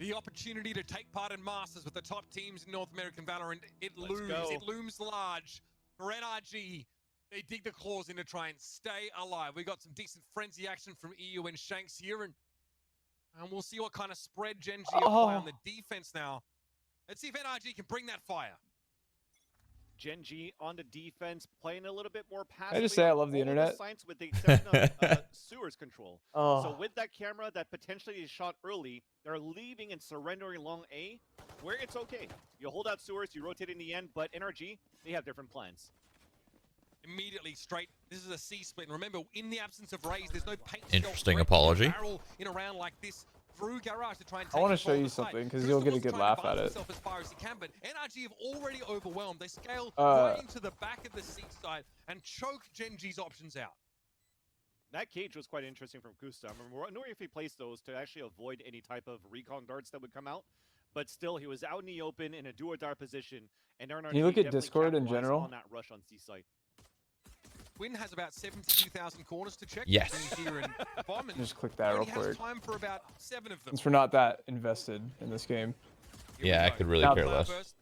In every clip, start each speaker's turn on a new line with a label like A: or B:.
A: The opportunity to take part in Masters with the top teams in North American Valorant, it looms large. For NRG, they dig the claws in to try and stay alive. We got some decent frenzy action from eeiu and Shanks here, and we'll see what kind of spread Gen G apply on the defense now. Let's see if NRG can bring that fire.
B: Gen G on the defense, playing a little bit more passively.
C: I just say I love the internet.
B: Science with the exception of sewers control.
C: Oh.
B: So with that camera that potentially is shot early, they're leaving and surrendering long A, where it's okay. You hold out sewers, you rotate in the end, but NRG, they have different plans.
A: Immediately straight. This is a C split. And remember, in the absence of raise, there's no paint.
D: Interesting apology.
A: Barrel in a round like this through garage to try and
C: I want to show you something because you'll get a good laugh at it.
A: As far as he can, but NRG have already overwhelmed. They scale right into the back of the C side and choke Gen G's options out.
B: That cage was quite interesting from Kusta. I'm wondering if he placed those to actually avoid any type of recon darts that would come out. But still, he was out in the open in a do-or-die position. And
C: Can you look at Discord in general?
B: On that rush on C site.
A: Win has about 72,000 corners to check.
D: Yes.
A: Here in Bomb, and
C: just click that real quick.
A: time for about 7 of them.
C: Since we're not that invested in this game.
D: Yeah, I could really care less.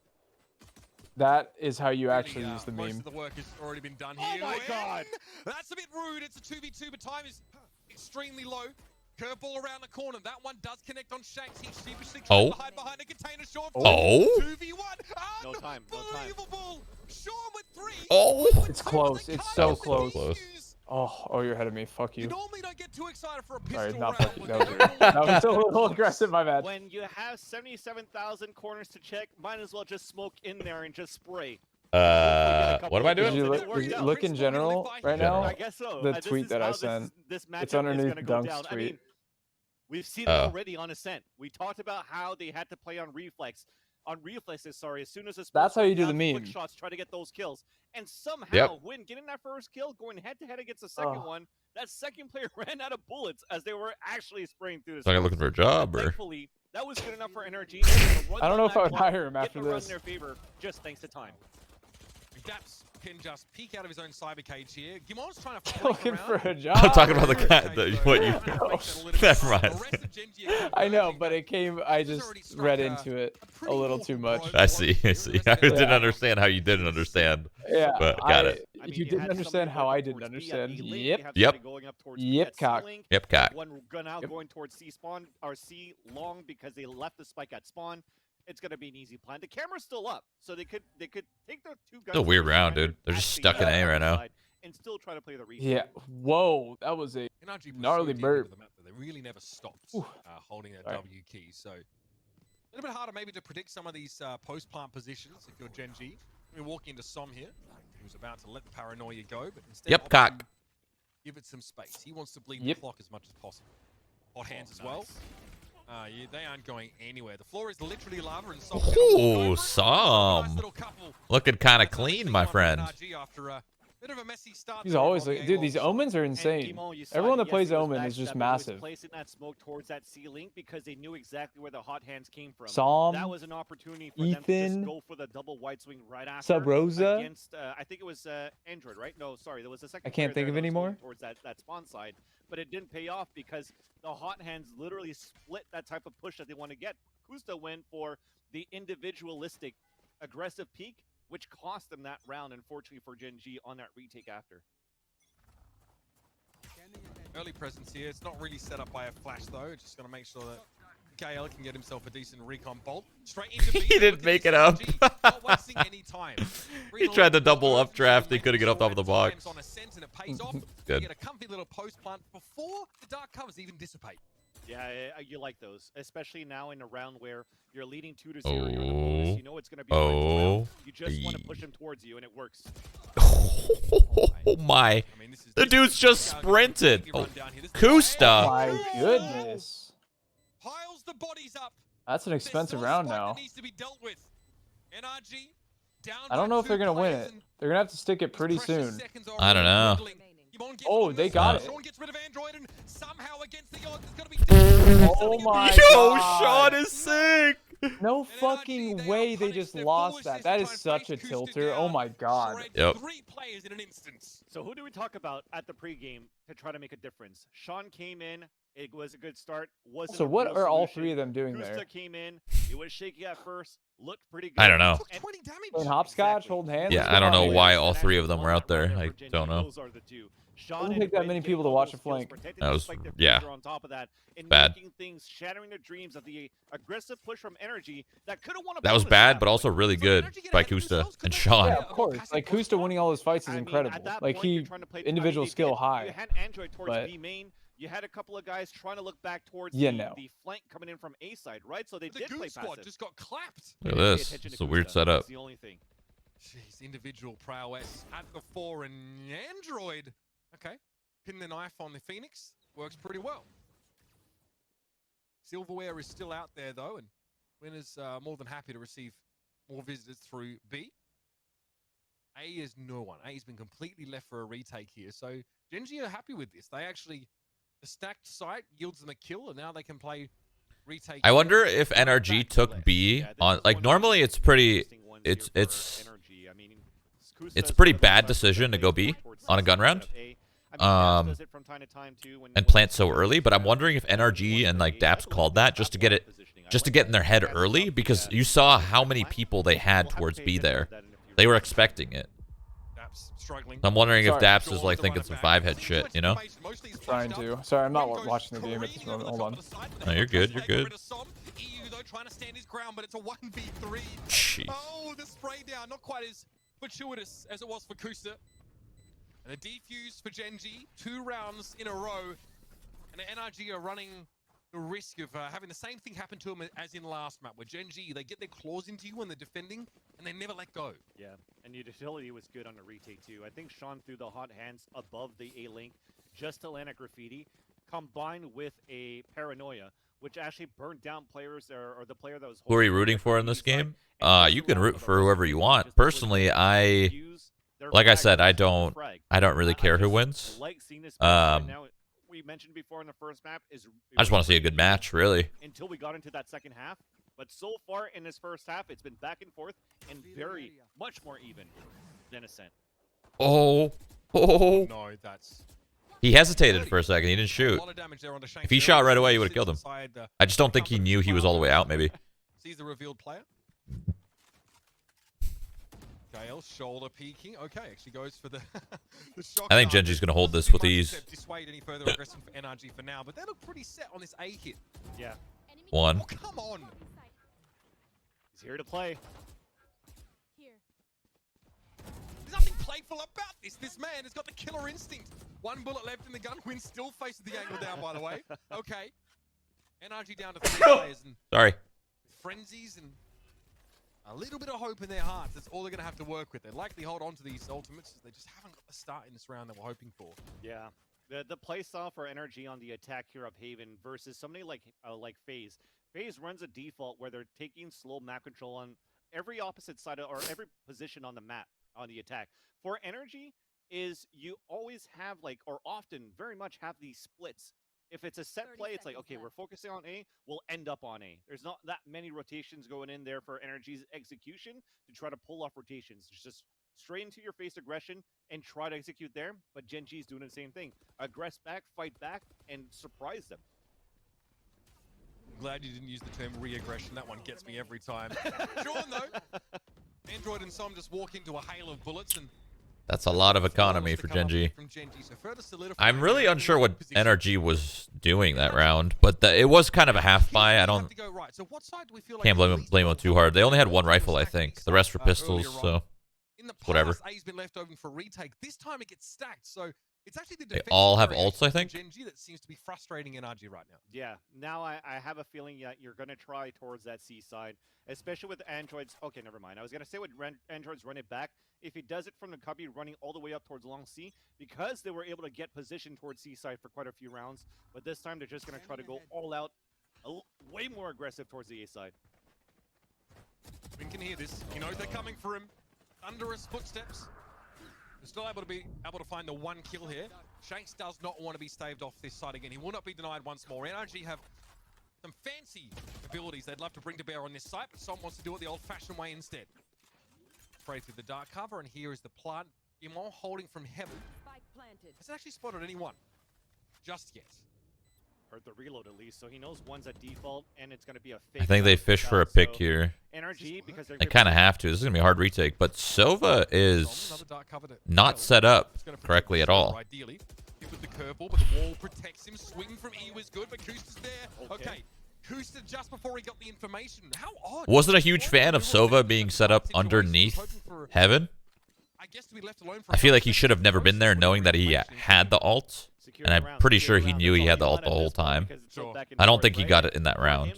C: That is how you actually use the meme.
A: Most of the work has already been done here.
B: Oh my god!
A: That's a bit rude. It's a 2v2, but time is extremely low. Curveball around the corner. That one does connect on Shanks. He sheepishly tries to hide behind a container. Sean, 2v1.
B: No time.
A: Unbelievable. Sean with 3.
D: Oh,
C: it's close. It's so close. Oh, you're ahead of me. Fuck you.
A: You normally don't get too excited for a pistol
C: Sorry, not
A: round.
C: fuck you. That was a little aggressive. My bad.
B: When you have 77,000 corners to check, might as well just smoke in there and just spray.
D: What am I doing?
C: Did you look in general right now?
B: I guess so.
C: The tweet that I sent. It's underneath Dunk's tweet.
B: I mean, we've seen it already on Ascent. We talked about how they had to play on reflexes, sorry, as soon as
C: that's how you do the meme.
B: Quick shots, try to get those kills. And somehow, when getting that first kill, going head-to-head against the second one, that second player ran out of bullets as they were actually spraying through the
D: So I'm looking for a job, or?
B: Thankfully, that was good enough for NRG.
C: I don't know if I would hire him after this.
B: In their favor, just thanks to time.
A: Daps can just peek out of his own cyber cage here. Gimon's trying to
C: looking for a job.
D: I'm talking about the guy. What you? Never mind.
C: I know, but it came. I just read into it a little too much.
D: I see. I didn't understand how you didn't understand.
C: Yeah,
D: but got it.
C: You didn't understand how I didn't understand. Yep.
D: Yep,
C: cock.
D: Yep, cock.
B: One gun out going towards C spawn or C long because they left the spike at spawn. It's gonna be an easy plan. The camera's still up, so they could take their 2 guns.
D: It's a weird round, dude. They're just stuck in A right now.
B: And still try to play the reset.
C: Yeah. Whoa, that was a gnarly burp.
A: They really never stopped holding their W key, so a little bit harder maybe to predict some of these post-plant positions if you're Gen G. We're walking into ShahZaM here, who's about to let the paranoia go, but instead
D: cock.
A: Give it some space. He wants to bleed the clock as much as possible. Hot hands as well. Yeah, they aren't going anywhere. The floor is literally lava and
D: ooh, ShahZaM. Looking kind of clean, my friend.
A: After a bit of a messy start.
C: He's always like, dude, these omens are insane. Everyone that plays omen is just massive.
B: Placing that smoke towards that ceiling because they knew exactly where the hot hands came from.
C: ShahZaM,
B: that was an opportunity for them to just go for the double wide swing right after.
C: Subroza
B: against I think it was Android, right? No, sorry, there was a second.
C: I can't think of any more.
B: Towards that spawn side, but it didn't pay off because the hot hands literally split that type of push that they want to get. Kusta went for the individualistic aggressive peak, which cost them that round, unfortunately, for Gen G on that retake after.
A: Early presence here. It's not really set up by a flash, though. Just going to make sure that KL can get himself a decent recon bolt. Straight into
D: he didn't make it up.
A: Not wasting any time.
D: He tried to double updraft. He couldn't get up top of the box.
A: On ascent and it pays off.
D: Good.
A: Get a comfy little post plant before the dark covers even dissipate.
B: Yeah, you like those, especially now in a round where you're leading 2-0. You're in a bonus. You know it's going to be a you just want to push him towards you, and it works.
D: Oh my! The dude's just sprinted. Kusta.
C: Oh my goodness.
A: Piles the bodies up.
C: That's an expensive round now.
A: Needs to be dealt with. NRG down.
C: I don't know if they're gonna win it. They're gonna have to stick it pretty soon.
D: I don't know.
C: Oh, they got it.
A: Sean gets rid of Android and somehow against the odds, it's gonna be
C: oh my
D: Yo,
C: God.
D: Sean is sick.
C: No fucking way they just lost that. That is such a tilter. Oh my God.
D: Yep.
A: 3 players in an instance.
B: So who do we talk about at the pregame to try to make a difference? Sean came in, It was a good start. Wasn't
C: So
B: a
C: what
B: real
C: are all
B: solution.
C: three of them doing
B: Kusta
C: there?
B: came in. It was shaky at first. Looked pretty good.
D: I don't know.
A: Took 20 damage.
C: Playing hopscotch,
B: Exactly.
C: holding hands.
D: Yeah,
C: What's
D: I don't
C: going
D: know
C: on
D: why
C: here?
D: all three of them were out there. I don't know.
B: Those are the two.
C: Doesn't take that many people to watch a flank.
D: That was, yeah,
B: on top of that, and
D: bad.
B: making things, shattering the dreams of the aggressive push from Energy that could have won a
D: That was
B: bonus
D: bad,
B: at
D: but
B: that
D: also
B: point.
D: really good by Kusta and Sean.
C: Yeah, of course. Like Kusta winning all his fights is
B: I mean,
C: incredible.
B: at that
C: Like
B: point, you're
C: he
B: trying to play,
C: individual
B: they
C: skill
B: did.
C: high.
B: You had Android towards
C: but-
B: B main. You had a couple of guys trying to look back towards
C: Yeah,
B: the,
C: no.
B: the flank coming in from A side, right? So they
A: The
B: did play
A: Goose squad
B: passive.
A: just got clapped.
D: Look at
B: They didn't pay
D: this.
B: attention
D: It's
B: to
D: a weird
B: Kusta.
D: setup.
B: That's the only thing.
A: Jeez, individual prowess at the fore and Android. Okay, pin the knife on the Phoenix. Works pretty well. Silverware is still out there though, and Winner's more than happy to receive more visitors through B. A is no one. A has been completely left for a retake here. So Genji are happy with this. They actually, the stacked site yields them a kill, and now they can play retake.
D: I wonder if NRG took B on, like, normally it's pretty, it's pretty bad decision to go B on a gun round. And plant so early, but I'm wondering if NRG and like daps called that just to get in their head early, because you saw how many people they had towards B there. They were expecting it. I'm wondering if daps is like thinking some 5-head shit, you know?
C: Trying to. Sorry, I'm not watching the game at this moment. Hold on.
D: No, you're good. You're good.
A: eeiu though trying to stand his ground, but it's a 1v3.
D: Jeez.
A: Oh, the spray down, not quite as fortuitous as it was for Kusta. And a defuse for Genji, 2 rounds in a row. And the NRG are running the risk of having the same thing happen to them as in last map, where Genji, they get their claws into you when they're defending, and they never let go.
B: Yeah, and your utility was good on the retake too. I think Sean threw the hot hands above the A-link just to land a graffiti, combined with a paranoia, which actually burned down players or the player that was.
D: Who are you rooting for in this game? You can root for whoever you want. Personally, like I said, I don't really care who wins.
B: We mentioned before in the first map is
D: I just want to see a good match, really.
B: Until we got into that second half, but so far in this first half, it's been back and forth and very much more even than Ascent.
D: Oh,
A: No, that's.
D: he hesitated for a second. He didn't shoot. If he shot right away, he would have killed him. I just don't think he knew he was all the way out. Maybe.
A: Sees the revealed player. Gale shoulder peeking. Okay, actually goes for the shot.
D: I think Genji's gonna hold this with ease.
A: Dissuade any further aggression for NRG for now, but they look pretty set on this A hit.
B: Yeah.
D: One.
A: Oh, come on.
B: He's here to play.
A: There's nothing playful about this. This man has got the killer instinct. 1 bullet left in the gun. Win still faces the angle down, by the way. Okay. NRG down to 3 players and
D: Sorry.
A: frenzies and a little bit of hope in their hearts. That's all they're going to have to work with. They likely hold on to these ultimates. They just haven't got the start in this round that we're hoping for.
B: Yeah. The play style for NRG on the attack here of Haven versus somebody like FaZe. FaZe runs a default where they're taking slow map control on every opposite side or every position on the map on the attack. For NRG is you always have or often very much have these splits. If it's a set play, it's like, okay, we're focusing on A, we'll end up on A. There's not that many rotations going in there for NRG's execution to try to pull off rotations. It's just straight into your face aggression and try to execute there. But Genji's doing the same thing. Aggress back, fight back, and surprise them.
A: I'm glad you didn't use the term re-aggression. That one gets me every time. Sean, though, Android and Som just walk into a hail of bullets and
D: That's a lot of economy for Genji. I'm really unsure what NRG was doing that round, but it was kind of a half buy. I don't can't blame them too hard. They only had 1 rifle, I think. The rest were pistols, so whatever.
A: A's been left open for retake. This time it gets stacked, so it's actually the
D: They all have ults, I think.
A: Genji that seems to be frustrating NRG right now.
B: Yeah, now I have a feeling that you're going to try towards that C side, especially with Androids. Okay, never mind. I was going to say with Androids run it back. If he does it from the cubby running all the way up towards long C, because they were able to get position towards C side for quite a few rounds, but this time they're just going to try to go all out, way more aggressive towards the A side.
A: We can hear this. He knows they're coming for him. Thunderous footsteps. They're still able to find the 1 kill here. Shanks does not want to be staved off this side again. He will not be denied once more. NRG have some fancy abilities they'd love to bring to bear on this site, but Som wants to do it the old-fashioned way instead. Spray through the dark cover, and here is the plant. Immo holding from heaven. Hasn't actually spotted anyone just yet.
B: heard the reload at least, so he knows one's at default, and it's going to be a
D: I
B: fake.
D: think they fish for a pick here.
B: NRG, because
D: They kind of have to. This is going to be a hard retake, but Sova is not set up correctly at all.
A: Ideally, with the curveball, but the wall protects him. Swing from eeiu is good, but Kusta's there. Okay. Kusta just before he got the information. How odd.
D: Wasn't a huge fan of Sova being set up underneath Heaven. I feel like he should have never been there knowing that he had the ult. And I'm pretty sure he knew he had the ult the whole time. I don't think he got it in that round.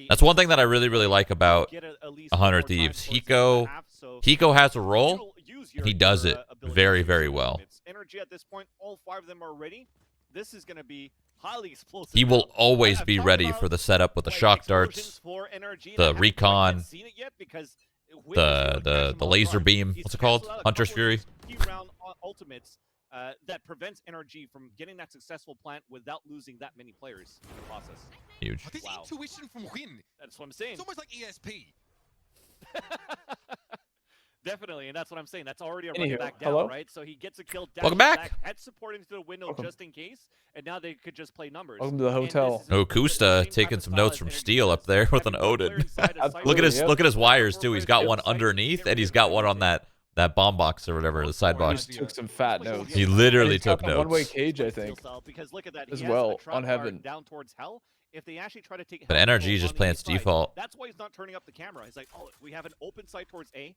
D: That's one thing that I really, really like about 100 Thieves. Hiko has a role, and he does it very, very well.
B: Energy at this point, all 5 of them are ready. This is going to be highly explosive.
D: He will always be ready for the setup with the shock darts, the recon, the laser beam. What's it called? Hunter's Fury.
B: Round ultimates that prevents NRG from getting that successful plant without losing that many players in the process.
D: Huge.
A: This intuition from Win.
B: That's what I'm saying.
A: It's almost like ESP.
B: Definitely, and that's what I'm saying. That's already a running back down,
C: hello?
B: right? So he gets a kill.
D: Welcome back.
B: Head support into the window just in case, and now they could just play numbers.
C: Welcome to the hotel.
D: Oh, Kusta taking some notes from Steel up there with an Odin. Look at his wires too. He's got one underneath, and he's got one on that bomb box or whatever, the side box.
C: He took some fat notes.
D: He literally took notes.
C: One-way cage, I think.
B: Because look at that.
C: As well on Heaven.
B: Down towards hell. If they actually try to take,
D: but NRG just plants default.
B: That's why he's not turning up the camera. He's like, oh, we have an open side towards A.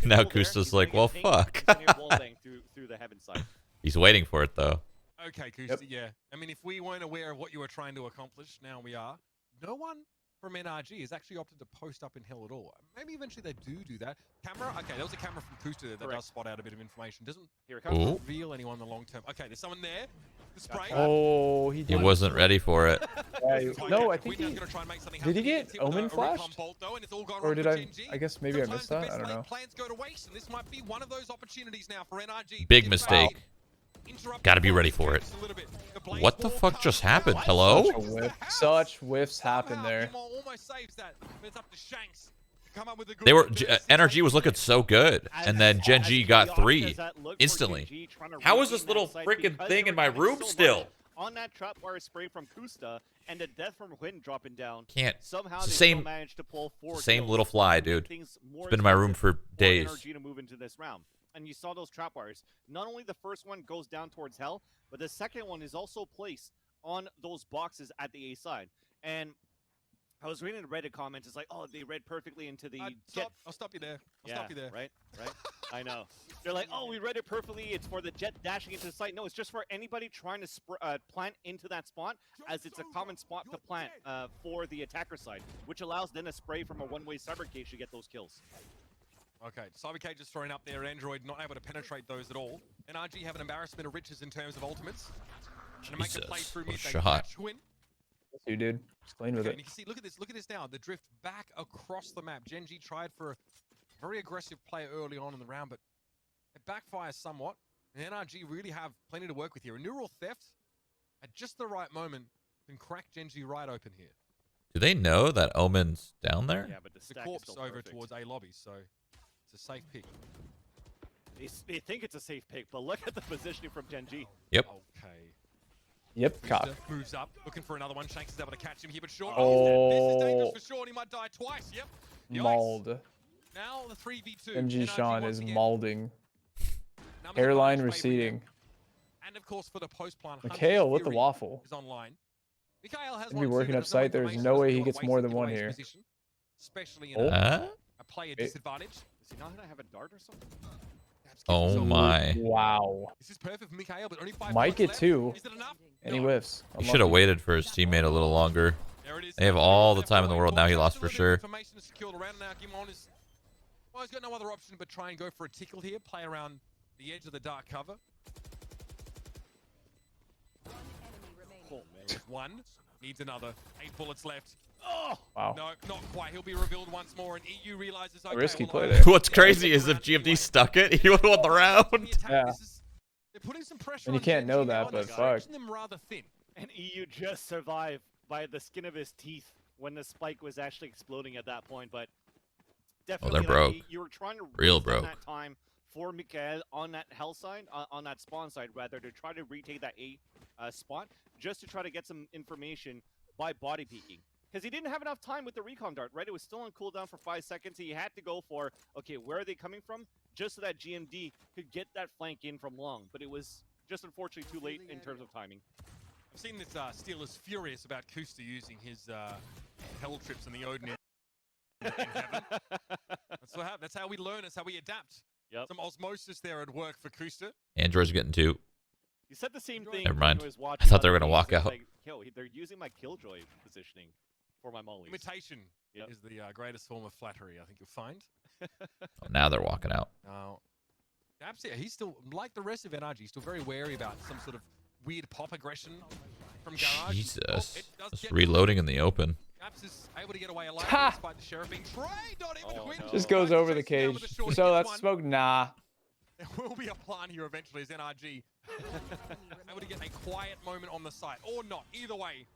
D: Now Kusta's like, well, fuck.
B: through the Heaven side.
D: He's waiting for it though.
A: Okay, Kusta, yeah. I mean, if we weren't aware of what you were trying to accomplish, now we are. No one from NRG has actually opted to post up in hell at all. Maybe eventually they do that. Camera? Okay, there was a camera from Kusta there that does spot out a bit of information. Doesn't reveal anyone in the long term. Okay, there's someone there. The spray.
C: Oh, he
D: wasn't ready for it.
C: No, I think he... Did he get Omen flashed? Or did I guess maybe I missed that? I don't know.
A: This might be one of those opportunities now for NRG.
D: Big mistake. Gotta be ready for it. What the fuck just happened? Hello?
C: Such whiffs happened there.
A: Almost saves that. It's up to Shanks.
D: They were NRG was looking so good, and then Gen G got 3 instantly. How is this little freaking thing in my room still?
B: On that trap wire spray from Kusta and the death from Win dropping down.
D: Can't.
B: Somehow
D: it's the
B: they
D: same,
B: managed to pull 4
D: same little fly, dude. It's been in my room for days.
B: NRG to move into this round. And you saw those trap wires. Not only the first one goes down towards hell, but the second one is also placed on those boxes at the A side. And I was reading the Reddit comments. It's like, oh, they read perfectly into the.
A: I'll stop you there. I'll stop you there.
B: Right. I know. They're like, oh, we read it perfectly. It's for the jet dashing into the site. No, it's just for anybody trying to plant into that spot, as it's a common spot to plant for the attacker side, which allows then a spray from a one-way cyber cage to get those kills.
A: Okay, cyber cage is thrown up there. Android not able to penetrate those at all. NRG have an embarrassment of riches in terms of ultimates.
D: Jesus, what a shot.
C: You dude, just playing with it.
A: And you can see, look at this now. The drift back across the map. Gen G tried for a very aggressive play early on in the round, but it backfires somewhat. And NRG really have plenty to work with here. A neural theft at just the right moment can crack Gen G right open here.
D: Do they know that Omen's down there?
B: Yeah, but
A: the corpse over towards A lobby, so it's a safe pick.
B: They think it's a safe pick, but look at the positioning from Gen G.
D: Yep.
A: Okay.
C: Yep, caught.
A: Moves up, looking for another one. Shanks is able to catch him here, but Sean, this is dangerous for Sean. He might die twice. Yep.
C: Mauled.
A: Now the 3v2.
C: MG Sean is maulding. Hairline receding.
A: And of course for the post plant.
C: Mikhail with the waffle.
A: Is online. Mikhail has
C: be working up site. There's no way he gets more than one here.
A: Especially in a player disadvantage. Does he not have a dart or something?
D: Oh my.
C: Wow.
A: This is perfect for Mikhail, but only 5
C: might get 2.
A: Is it enough?
C: And he whiffs.
D: He should have waited for his teammate a little longer. They have all the time in the world. Now he lost for sure.
A: Information is secured around now. Gimon is, well, he's got no other option but try and go for a tickle here. Play around the edge of the dark cover. Oh, man. One. Needs another. 8 bullets left. Oh!
C: Wow.
A: No, not quite. He'll be revealed once more, and eeiu realizes, okay,
C: risky play there.
D: What's crazy is if GMD stuck it, he would have won the round.
C: Yeah.
A: They're putting some pressure
C: and you can't know that, but fuck.
A: Them rather thin.
B: And eeiu just survived by the skin of his teeth when the spike was actually exploding at that point, but definitely
D: they're broke.
B: You were trying to
D: real broke
B: that time for Mikhail on that hell side, on that spawn side rather, to try to retake that A spot. just to try to get some information by body peeking. Because he didn't have enough time with the recon dart, right? It was still on cooldown for 5 seconds. He had to go for, okay, where are they coming from? Just so that GMD could get that flank in from long. But it was just unfortunately too late in terms of timing.
A: I've seen this Steelers furious about Kusta using his hell trips in the Odin in heaven. That's how we learn. That's how we adapt.
B: Yep.
A: Some osmosis there at work for Kusta.
D: Android's getting 2.
B: He said the same thing.
D: Never mind.
B: When he was
D: I
B: watching
D: thought they were
B: other
D: going to walk
B: games.
D: out.
B: Like, yo, they're using my killjoy positioning for my mollies.
A: Imitation is the greatest form of flattery, I think you'll find.
D: Oh, now they're walking out.
A: Now, daps, yeah, he's still, like the rest of NRG, still very wary about some sort of weird pop aggression from Garage.
D: Jesus. Just reloading in the open.
A: daps is able to get away alive despite the sheriff being trained. Not even Quinn.
B: No.
C: Just goes over the cage. So that's smoke. Nah.
A: There will be a plan here eventually as NRG able to get a quiet moment on the site, or not. Either way,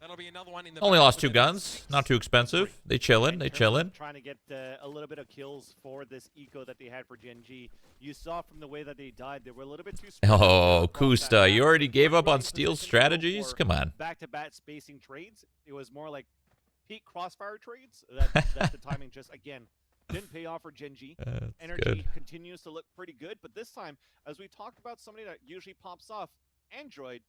A: that'll be another one in the.
D: Only lost 2 guns. Not too expensive. They chillin'. They chillin'.
B: Trying to get a little bit of kills for this eco that they had for Gen G. You saw from the way that they died, they were a little bit too.
D: Oh, Kusta, you already gave up on Steel's strategies? Come on.
B: Back-to-back spacing trades. It was more like peak crossfire trades. That the timing just again didn't pay off for Gen G. Energy continues to look pretty good, but this time, as we talked about somebody that usually pops off, Android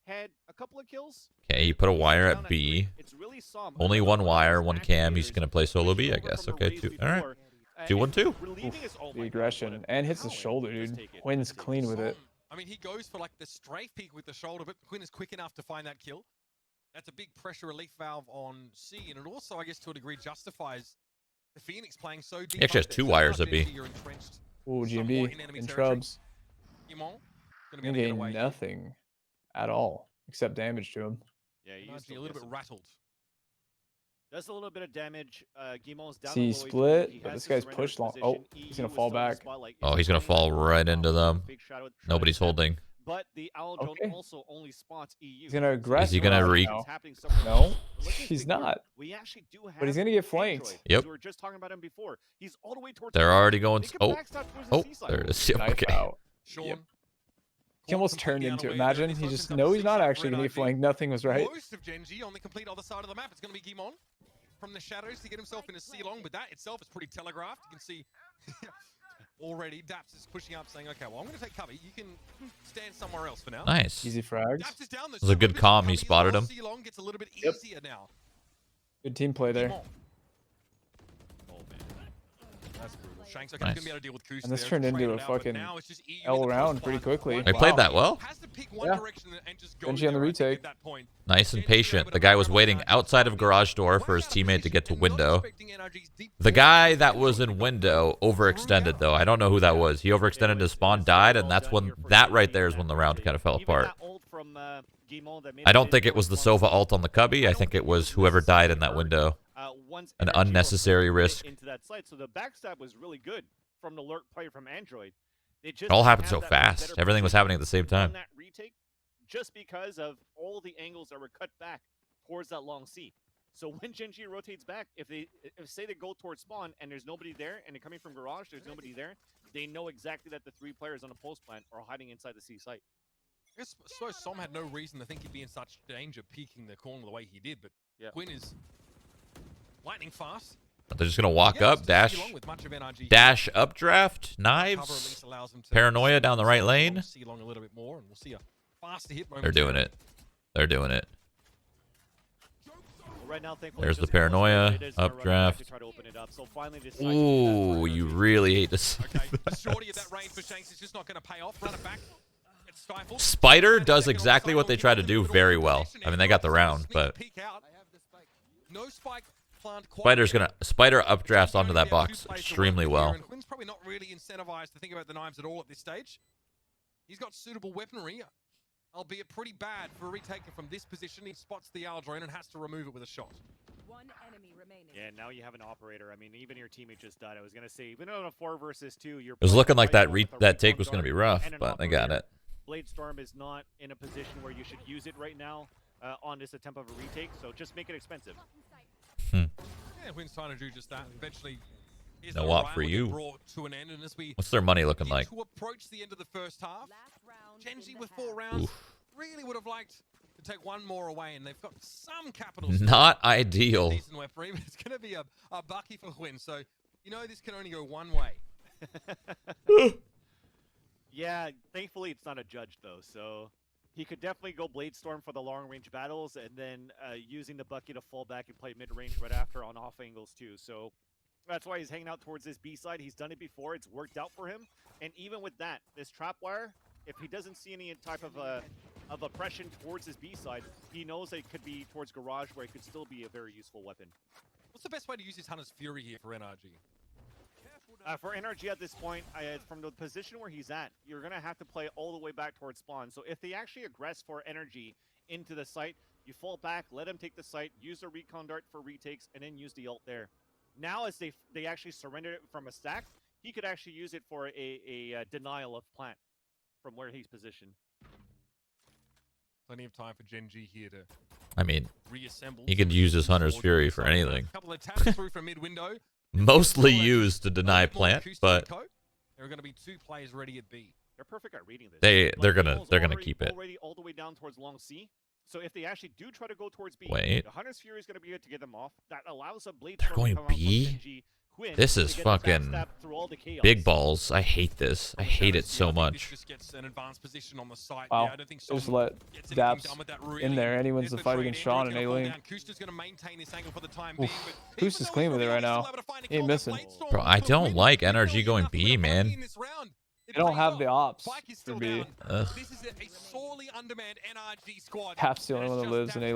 B: had a couple of kills.
D: Okay, he put a wire at B.
B: It's really ShahZaM.
D: Only 1 wire, 1 cam. He's going to play solo B, I guess. Okay, 2. All right. 2-1-2.
C: The aggression. And hits the shoulder, dude. Quinn's clean with it.
A: I mean, he goes for like the strafe peek with the shoulder, but Quinn is quick enough to find that kill. That's a big pressure relief valve on C, and it also, I guess, to a degree, justifies the Phoenix playing so deep.
D: He actually has 2 wires at B.
C: Ooh, GMB in Shrubs. Gonna gain nothing at all except damage to him.
B: Yeah,
A: he's a little bit rattled.
B: Does a little bit of damage. Gimon's down.
C: See split, but this guy's pushed long. Oh, he's gonna fall back.
D: Oh, he's gonna fall right into them. Nobody's holding.
B: But the owl drone also only spots EU.
C: He's gonna aggress.
D: Is he gonna
C: No, he's not.
B: We actually do have.
C: But he's gonna get flanked.
D: Yep.
B: We were just talking about him before. He's all the way towards.
D: They're already going. Oh, there it is.
C: Knife
D: Okay.
C: out.
A: Sean.
C: Yep. He almost turned into it. Imagine he just no, he's not actually gonna get flanked. Nothing was right.
A: Most of Gen G on the complete other side of the map. It's gonna be Gimon from the shadows to get himself in a C long, but that itself is pretty telegraphed. You can see already daps is pushing up, saying, "Okay, well, I'm gonna take cover. You can stand somewhere else for now."
D: Nice.
C: Easy frags.
A: Daps is down.
D: It was a good comm. He spotted him.
A: C long gets a little bit easier now.
C: Good team play there.
A: That's brutal. Shanks, okay, he's gonna be able to deal with Kusta.
C: And this turned into a fucking L round pretty quickly.
D: They played that well.
C: Yeah. Genji on the retake.
D: Nice and patient. The guy was waiting outside of garage door for his teammate to get to window. The guy that was in window overextended, though. I don't know who that was. He overextended his spawn, died, and that's when that right there is when the round kind of fell apart. I don't think it was the Sova ult on the cubby. I think it was whoever died in that window. An unnecessary risk.
B: Into that site, so the backstab was really good from the lurk player from Android.
D: It all happened so fast. Everything was happening at the same time.
B: That retake, just because of all the angles that were cut back towards that long C. So when Gen G rotates back, if say they go towards spawn and there's nobody there, and they're coming from garage, there's nobody there, they know exactly that the 3 players on the post plant are hiding inside the C site.
A: I suppose ShahZaM had no reason to think he'd be in such danger peeking the corner the way he did, but Quinn is lightning fast.
D: But they're just gonna walk up, dash updraft, knives, paranoia down the right lane. They're doing it. They're doing it.
B: Right now,
D: there's the paranoia, updraft. Ooh, you really hate to see Spider does exactly what they try to do very well. I mean, they got the round, but Spider updrafts onto that box extremely well.
A: Quinn's probably not really incentivized to think about the knives at all at this stage. He's got suitable weaponry, albeit pretty bad for a retaker from this position. He spots the owl drone and has to remove it with a shot.
E: One enemy remaining.
B: Yeah, now you have an operator. I mean, even your teammate just died. I was gonna say, even on a 4 versus 2, you're.
D: It was looking like that take was gonna be rough, but they got it.
B: Bladestorm is not in a position where you should use it right now on this attempt of a retake, so just make it expensive.
A: Yeah, Quinn's trying to do just that. Eventually,
D: no op for you.
A: To an end, and as we
D: What's their money looking like?
A: To approach the end of the first half, Gen G with 4 rounds. Really would have liked to take one more away, and they've got some capital.
D: Not ideal.
A: Decent weaponry, but it's going to be a bucky for win. So, you know, this can only go one way.
B: Yeah, thankfully it's not a judge though, so he could definitely go Blade Storm for the long range battles, and then using the bucky to fall back and play mid range right after on off angles too. So that's why he's hanging out towards this B side. He's done it before; it's worked out for him. And even with that, this trapwire, if he doesn't see any type of oppression towards his B side, he knows that it could be towards garage, where it could still be a very useful weapon.
A: What's the best way to use his Hunter's Fury here for NRG?
B: For NRG at this point, from the position where he's at, you're going to have to play all the way back towards spawn. So if they actually aggress for energy into the site, you fall back, let him take the site, use the recon dart for retakes, and then use the ult there. Now as they actually surrender it from a stack, he could actually use it for a denial of plant from where he's positioned.
A: Plenty of time for Gen G here to
D: I mean,
A: reassemble.
D: he could use his Hunter's Fury for anything.
A: A couple of taps through from mid window.
D: Mostly used to deny plant, but
A: there are going to be 2 players ready at B.
B: They're perfect at reading this.
D: they're gonna keep it.
B: Already all the way down towards long C. So if they actually do try to go towards B,
D: Wait.
B: the Hunter's Fury is going to be able to get them off. That allows a Blade
D: They're
B: Storm to
D: going
B: come out from
D: B?
B: Gen G, Quinn,
D: This
B: to
D: is
B: get
D: fucking
B: backstab through all the chaos.
D: big balls. I hate this. I hate it so
A: This
D: much.
A: just gets an advanced position on the site.
C: Wow.
A: Yeah, I don't think
C: Just
A: someone
C: let
A: gets anything
C: daps
A: done with that really.
C: in there. Anyone's
A: There's
C: the fight
A: trade.
C: against Sean
A: Andrew's
C: and
A: gonna fall
C: A-Lane.
A: down. Kusta's going to maintain this angle for the time
C: Oof.
A: being, but
C: Kusta's
A: even though
C: clean
A: he's
C: with it
A: probably
C: right now.
A: still able to find a
C: He ain't
A: kill, that
C: missing.
A: Blade Storm
D: Bro, I
A: for
D: don't
A: win
D: like
A: is
D: NRG
A: really
D: going
A: enough for
D: B,
A: them to
D: man.
A: win this round. It
C: They don't
A: pays
C: have
A: off.
C: the ops
A: Spike is
C: for
A: still
C: B.
A: down.
D: Ugh.
A: This is a sorely undermanned NRG squad.
C: Dap's the only
A: And
C: one
A: it's
C: that lives
A: just
C: in
A: Daps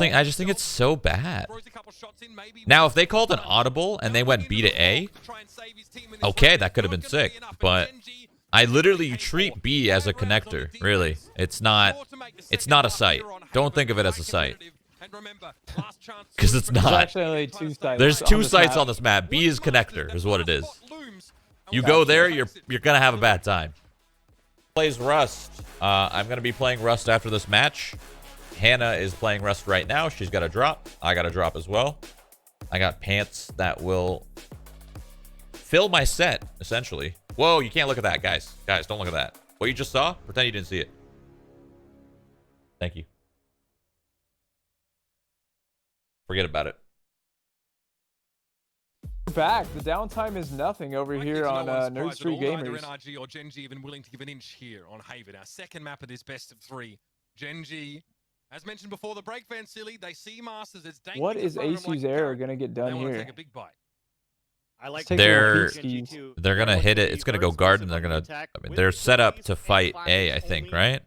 C: A-Lane.
A: now.
D: I just think it's so bad.
A: Throws a couple shots in, maybe
D: Now,
A: with
D: if they called an
A: one.
D: audible and they went B to A,
A: To try and save his team in this
D: okay,
A: round.
D: that could have
A: Not
D: been
A: gonna be
D: sick.
A: enough,
D: But
A: Gen G
D: I literally treat B as a connector. Really, it's not a site. Don't think of it as a site. Because it's
C: There's
D: not.
C: actually only 2 sites.
D: There's
C: on
D: 2
C: this
D: sites
C: map.
D: on this map. B is connector, is what it is. You go there, you're gonna have a bad time. Plays Rust. I'm gonna be playing Rust after this match. Hannah is playing Rust right now. She's got a drop. I got a drop as well. I got pants that will fill my set, essentially. Whoa, you can't look at that, guys. Guys, don't look at that. What you just saw, pretend you didn't see it. Thank you. Forget about it.
C: We're back. The downtime is nothing over here on Nerd Street Gamers.
A: NRG or Gen G even willing to give an inch here on Haven, our second map of this best of 3. Gen G, as mentioned before, the break van silly. They see Masters. It's dangling
C: What
A: in
C: is
A: front of them like
C: ACU's
A: a
C: error
A: carrot.
C: going to get
A: They
C: done
A: want to
C: here?
A: take a big bite.
B: I like
C: Take
D: They're-
C: They're
D: gonna hit it. It's gonna go garden. They're gonna. I mean, they're set up to fight A, I think, right?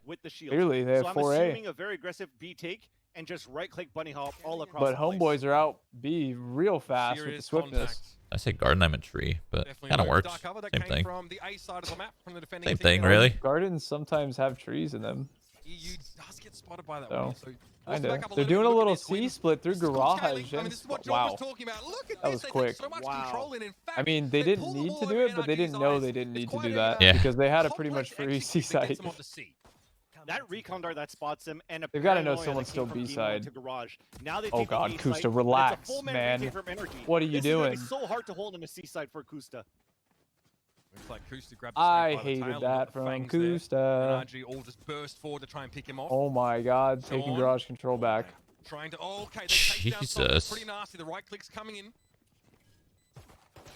C: Clearly, they have
B: So I'm
C: 4A.
B: assuming a very aggressive B take and just right-click bunny hop all across.
C: But
B: the place.
C: homeboys are out B real fast with the
A: Serious
C: swiftness.
A: contact.
D: I say garden. I'm a tree, but
A: Definitely
D: kind of
A: moved
D: works.
A: dark cover. That
D: Same
A: came
D: thing.
A: From the A side of the map, from the defending
D: Same
A: team.
D: thing, really.
C: Gardens sometimes have trees in them.
A: EU does get spotted by that
C: So,
A: one. So
C: Kinda. They're doing a
A: Look at
C: little
A: this win.
C: C split through
A: Scaling.
C: garage.
A: I mean, this is what John
C: Wow.
A: was talking about. Look at
C: That
A: this.
C: was
A: They take
C: quick.
A: so much
B: Wow.
A: control, and in fact,
C: I mean, they didn't
A: pull the
C: need
A: ball
C: to
A: over
C: do it, but they
A: NRG's
C: didn't know
A: eyes.
C: they didn't need
A: It's
C: to
A: quite
C: do
A: a,
C: that
D: Yeah.
C: because they had a
A: top
C: pretty
A: play
C: much
A: to
C: free
A: execute
C: C
A: that
C: side.
A: gets them off the C.
B: That recon dart that spots him, and
C: They've gotta know
B: paranoia
C: someone's
B: that
C: still
B: came from
C: B
B: Demon
C: side.
B: to garage. Now they
C: Oh
B: take the
C: God,
B: B
C: Kusta,
B: side, and it's a
C: relax,
B: full-man
C: man.
B: retake from Energy.
C: What are you
B: This is gonna
C: doing?
B: be so hard to hold in the C side for Kusta.
A: Looks like Kusta grabbed the
C: I
A: snake by the tail
C: hated
A: and
C: that
A: got the
C: from
A: fangs there.
C: Kusta.
A: NRG all just burst forward to try and pick him off.
C: Oh my God, taking
A: Sean.
C: garage control back.
A: Trying to, okay, they take down Sol.
D: Jesus.
A: Pretty nasty. The right click's coming in.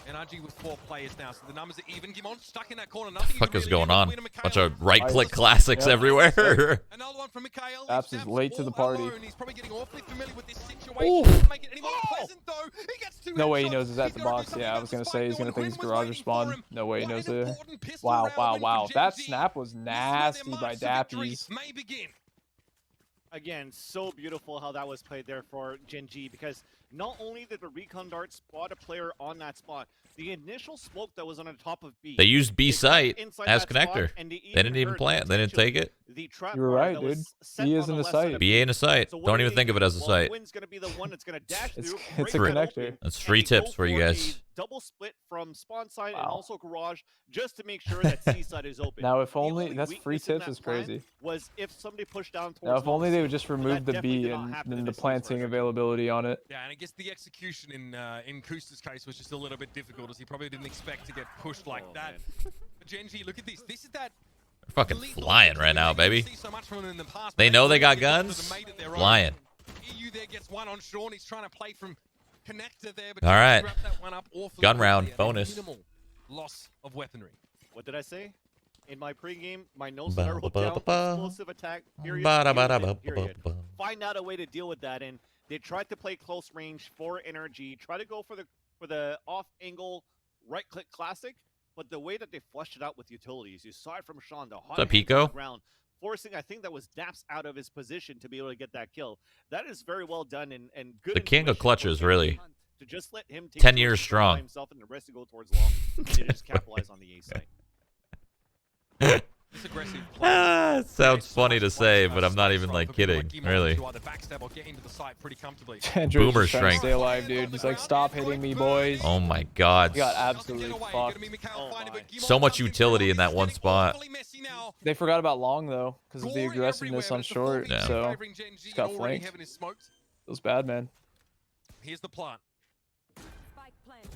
A: NRG with 4 players now, so the numbers are even. Gimon stuck in that corner.
D: What the
A: Nothing
D: fuck
A: you
D: is
A: can
D: going
A: really
D: on?
A: do. Mikhail.
D: Bunch of right-click
C: Yep.
D: classics everywhere.
A: Another one from Mikhail.
C: Daps is late to the party.
A: Alone. He's probably getting awfully familiar with this situation.
C: Ooh.
A: Doesn't make it any more pleasant, though. He gets 2
C: No way he
A: headshots.
C: knows he's at the
A: He's gotta do
C: box.
A: something
C: Yeah, I
A: about
C: was
A: the
C: gonna
A: spike.
C: say he's gonna
A: No,
C: think it's
A: Quinn was
C: garage
A: waiting for
C: respawn.
A: him.
C: No way he
A: What
C: knows
A: an
C: it.
A: important pistol
C: Wow,
A: round
C: wow,
A: win
C: wow.
A: for
C: That
A: Gen G.
C: snap was
A: This is where their
C: nasty by
A: march to victory
C: Dappies.
A: may begin.
B: Again, so beautiful how that was played there for Gen G, because not only did the recon dart spot a player on that spot, the initial smoke that was on the top of B.
D: They used B
B: They
D: site
B: got inside
D: as
B: that spot,
D: connector.
B: and
D: They didn't even
B: heard
D: plant. They didn't take
B: potentially
D: it.
B: the trap
C: You were
B: bar
C: right,
B: that
C: dude.
B: was set
C: B
B: on
C: is in the
B: left side
C: site.
B: of
D: B ain't a site.
B: So what
D: Don't
B: do
D: even
B: they
D: think
B: do?
D: of it as a
B: Well,
D: site.
B: Quinn's gonna be the one that's gonna dash
C: It's-
B: through,
C: it's
B: break
C: a
B: that
C: connector.
B: open,
D: That's
B: and
D: free
B: they go
D: tips for you
B: a
D: guys.
B: double split from spawn side and
C: Wow.
B: also garage, just to make sure that C side is open.
C: Now, if
B: The
C: only that's free
B: weakness in
C: tips
B: that
C: is
B: plan
C: crazy.
B: Was if somebody pushed down towards
C: Now, if only they
B: north,
C: would just
B: but
C: remove
B: that
C: the
B: definitely
C: B
B: did not
C: and
B: happen
C: then
B: in
C: the
B: this
C: planting
B: version.
C: availability on it.
A: Yeah, and I guess the execution in Kusta's case was just a little bit difficult, as he probably didn't expect to get pushed like
B: Oh,
A: that.
B: man.
A: But Gen G, look at this. This is that
D: fucking flying right now, baby. They know they got guns. Flying.
A: eeiu there gets one on Sean. He's trying to play from connector there, but
D: All right.
A: wrapped that one up awfully
D: Gun
A: quickly.
D: round,
A: A
D: bonus.
A: Minimal loss of weaponry.
B: What did I say? In my pregame, my notes that I wrote down, explosive attack, period. Find out a way to deal with that, and they tried to play close range for energy, try to go for the off-angle right-click classic, but the way that they flushed it out with utilities, you saw it from Sean, the hot
D: What's up,
B: hands on the
D: Hiko?
B: ground, forcing, I think that was daps out of his position to be able to get that kill. That is very well done and good.
D: The king of
B: intuition
D: clutches,
B: for
D: really.
B: to just let him take
D: 10 years
B: by
D: strong.
B: himself and the rest to go towards long and to just capitalize on the A site.
A: This aggressive play.
D: Ah, it sounds funny to say, but I'm not even like kidding. Really.
A: To either backstab or get into the site pretty comfortably.
C: Andrew's
D: Boomer
C: just trying to
D: strength.
C: stay alive, dude. He's like, stop hitting me, boys.
D: Oh my God.
C: He got absolutely fucked.
D: So much utility in that one spot.
C: They forgot about long though, because of the aggressiveness on short.
D: Yeah.
C: So just got flanked. Feels bad, man.
A: Here's the plant.
E: Spike planted.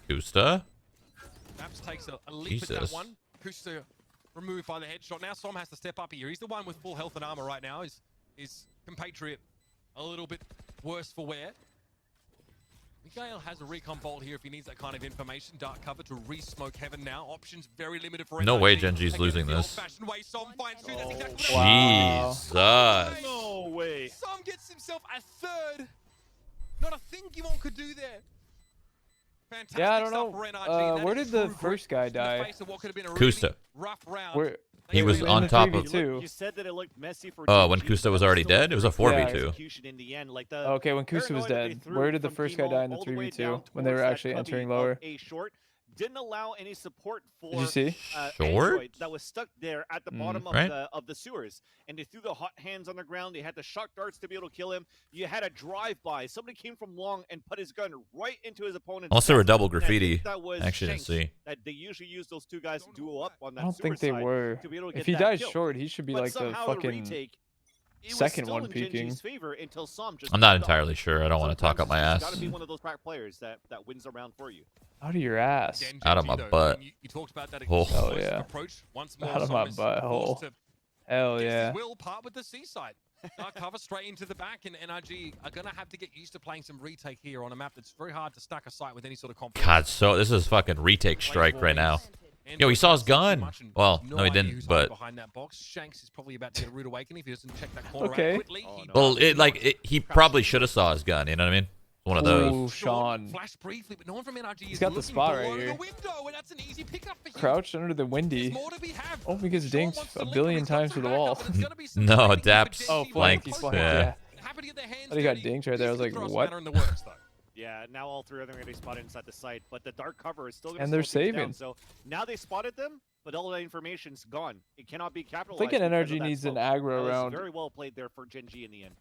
D: Kusta.
A: Daps takes a leap at that
D: Jesus.
A: one. Kusta removed by the headshot. Now Som has to step up here. He's the one with full health and armor right now. His compatriot a little bit worse for wear. Mikael has a recon bolt here if he needs that kind of information. Dark cover to re-smoke heaven now. Options very limited for
D: No
A: NRG.
D: way Genji's
A: Again,
D: losing
A: the
D: this.
A: old-fashioned way. Som finds two. That's exactly
C: Wow.
D: Jesus.
B: No way.
A: Som gets himself a third. Not a thing Gimon could do there. Fantastic
C: Yeah, I don't
A: stuff
C: know.
A: for NRG. That
C: Where
A: is
C: did the
A: true
C: first
A: grit
C: guy
A: in the
C: die?
A: face of what could have been a
D: Kusta.
A: really rough round.
C: Where
D: He was
C: in
D: on
C: the
D: top of-
C: 3v2.
B: You said that it looked messy for
D: Oh, when
B: Genji,
D: Kusta was
B: but
D: already
B: still
D: dead? It was a
B: very
D: 4v2.
B: good execution in the end. Like the
C: Okay, when Kusa was
B: paranoia that they
C: dead,
B: threw
C: where did the
B: from
C: first guy
B: Gimon
C: die in the
B: all the way
C: 3v2
B: down
C: when they were
B: towards that
C: actually
B: cubby
C: entering
B: of
C: lower?
B: A short didn't allow any support for
C: Did you see?
D: Short?
B: Android that was stuck there at the bottom of
D: right.
B: the sewers, and they threw the hot hands on the ground. They had the shock darts to be able to kill him. You had a drive-by. Somebody came from long and put his gun right into his opponent's
D: Also, a
B: chest.
D: double
B: And I think
D: graffiti.
B: that was
D: Actually, didn't
B: Shanks,
D: see.
B: that they usually use those two guys to duo up on that
C: I don't
B: sewer
C: think they
B: side
C: were.
B: to be able to
C: If
B: get
C: he
B: that
C: dies
B: kill.
C: short, he should be
B: But
C: like the
B: somehow the
C: fucking.
B: retake, it was
C: second
B: still
C: one
B: in Genji's
C: peeking.
B: favor until Som just
D: I'm not
B: popped off.
D: entirely sure. I don't want to talk up my
B: Sometimes it's
D: ass.
B: gotta be one of those crack players that wins the round for you.
C: Out of your ass.
A: Again,
D: Out of
A: Genji,
D: my
A: though,
D: butt.
A: You talked about that
D: Oh.
A: explosive
C: Hell yeah.
A: approach. Once more,
C: Out of
A: Som
C: my
A: is
C: butthole.
A: forced to
C: Hell
A: guess
C: yeah.
A: his will part with the seaside. Dark cover straight into the back, and NRG are going to have to get used to playing some retake here on a map that's very hard to stack a site with any sort of confidence.
D: God, so this is fucking retake strike right now. Yo, he saw his gun. Well, no, he
A: idea
D: didn't,
A: who's
D: but-
A: hiding behind that box. Shanks is probably about to get a rude awakening if he doesn't check that corner
C: Okay.
A: out quickly.
B: Oh,
A: He
B: no.
D: Well,
A: does.
D: he probably should have saw his gun. You know what I mean? One of those.
C: Ooh, Sean.
A: Flash briefly, but no one from NRG
C: He's
A: is
C: got the
A: looking
C: spot right
A: below
C: here.
A: the window, and that's an easy pickup for him.
C: Crouched under the
A: There's
C: windy.
A: more to be had.
C: Oh, he gets
A: Sean
C: dinked
A: wants to
C: a
A: link him,
C: billion
A: he's got
C: times
A: some
C: through the
A: backup,
C: wall.
A: but it's gonna be some
D: No,
A: training for
D: daps
A: Genji
C: Oh,
A: when
C: flank.
A: they
C: He's
A: post
C: flanked,
D: Yeah.
C: yeah.
A: Happy to get their hands
C: Thought he got
A: dirty.
C: dinked right there. I was like,
A: Throw a
C: what?
A: spanner in the works, though.
B: Yeah, now all three of them are going to be spotted inside the site, but the dark cover is still going to
C: And they're
B: slow things
C: saving.
B: down. So now they spotted them, but all that information's gone. It cannot be
C: I'm
B: capitalized.
C: thinking
B: because of
C: NRG
B: that
C: needs an
B: smoke.
C: aggro
B: That was
C: round.
B: very well played there for Genji in the end.